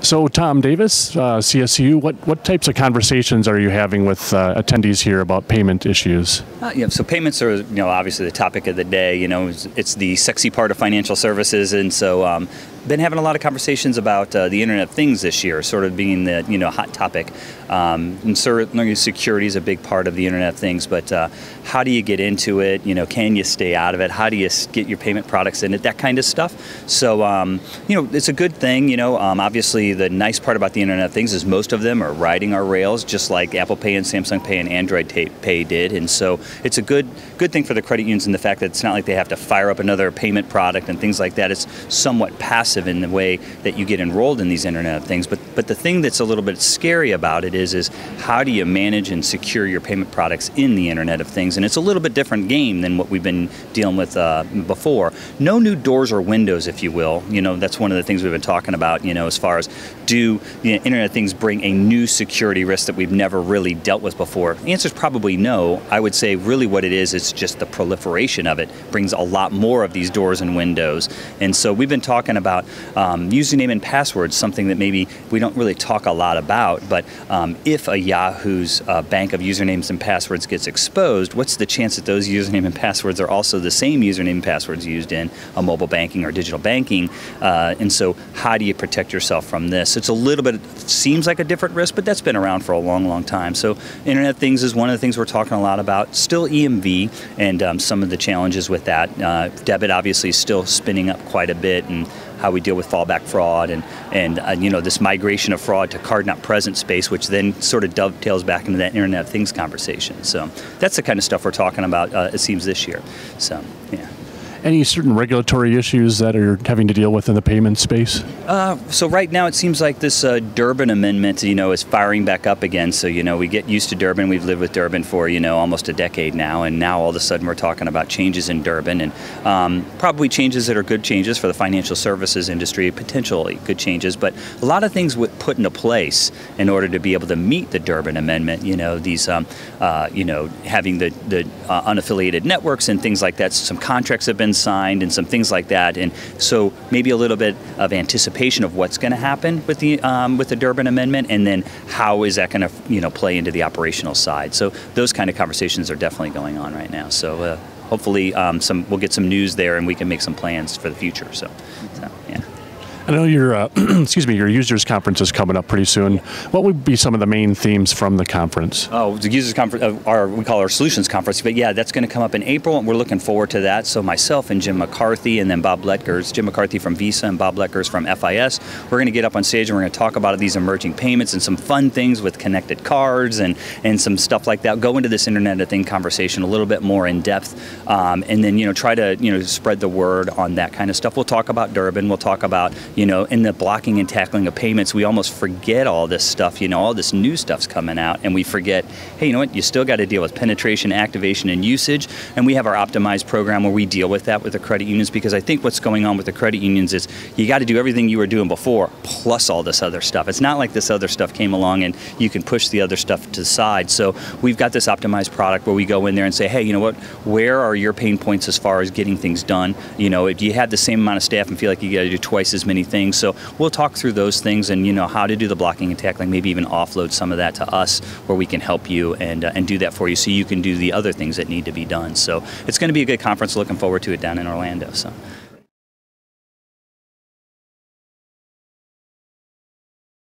So Tom Davis, CSCU, what types of conversations are you having with attendees here about payment issues? So payments are, obviously the topic of the day. It's the sexy part of financial services, and so been having a lot of conversations about the Internet of Things this year, sort of being the hot topic. And certainly security is a big part of the Internet of Things, but how do you get into it? Can you stay out of it? How do you get your payment products in it? That kind of stuff. So it's a good thing. Obviously the nice part about the Internet of Things is most of them are riding our rails, just like Apple Pay and Samsung Pay and Android Pay did. And so it's a good thing for the credit unions in the fact that it's not like they have to fire up another payment product and things like that. It's somewhat passive in the way that you get enrolled in these Internet of Things. But the thing that's a little bit scary about it is how do you manage and secure your payment products in the Internet of Things? And it's a little bit different game than what we've been dealing with before. No new doors or windows, if you will. That's one of the things we've been talking about, as far as do Internet of Things bring a new security risk that we've never really dealt with before? The answer is probably no. I would say really what it is just the proliferation of it brings a lot more of these doors and windows. And so we've been talking about username and passwords, something that maybe we don't really talk a lot about, but if a Yahoo's bank of usernames and passwords gets exposed, what's the chance that those username and passwords are also the same username and passwords used in a mobile banking or digital banking? And so how do you protect yourself from this? It's a little bit, seems like a different risk, but that's been around for a long, long time. So Internet of Things is one of the things we're talking a lot about. Still EMV and some of the challenges with that. Debit obviously is still spinning up quite a bit, and how we deal with fallback fraud and this migration of fraud to card not present space, which then sort of dovetails back into that Internet of Things conversation. So that's the kind of stuff we're talking about, it seems, this year. So, yeah. Any certain regulatory issues that are having to deal with in the payment space? So right now it seems like this Durbin Amendment, is firing back up again. So, we get used to Durbin. We've lived with Durbin for, almost a decade now. And now all of a sudden we're talking about changes in Durbin, and probably changes that are good changes for the financial services industry, potentially good changes. But a lot of things were put into place in order to be able to meet the Durbin Amendment. These, having the unaffiliated networks and things like that. Some contracts have been signed and some things like that, and so maybe a little bit of anticipation of what's going to happen with the Durbin Amendment, and then how is that going to play into the operational side. So those kind of conversations are definitely going on right now. So hopefully we'll get some news there, and we can make some plans for the future. So yeah. I know your your users conference is coming up pretty soon. What would be some of the main themes from the conference? Oh, the users conference, we call our solutions conference, but yeah, that's going to come up in April, and we're looking forward to that. So myself and Jim McCarthy, and then Bob Letgers, Jim McCarthy from Visa and Bob Letgers from FIS, we're going to get up on stage and we're going to talk about these emerging payments and some fun things with connected cards and some stuff like that. Go into this Internet of Things conversation a little bit more in depth, and then try to spread the word on that kind of stuff. We'll talk about Durbin. We'll talk about in the blocking and tackling of payments, we almost forget all this stuff, all this new stuff's coming out, and we forget, hey, you still got to deal with penetration, activation, and usage, and we have our optimized program where we deal with that with the credit unions, because I think what's going on with the credit unions is you got to do everything you were doing before, plus all this other stuff. It's not like this other stuff came along and you can push the other stuff to the side. So we've got this optimized product where we go in there and say, hey, where are your pain points as far as getting things done? Do you have the same amount of staff and feel like you got to do twice as many things? So we'll talk through those things and how to do the blocking and tackling, maybe even offload some of that to us where we can help you and do that for you so you can do the other things that need to be done. So it's going to be a good conference. Looking forward to it down in Orlando. So.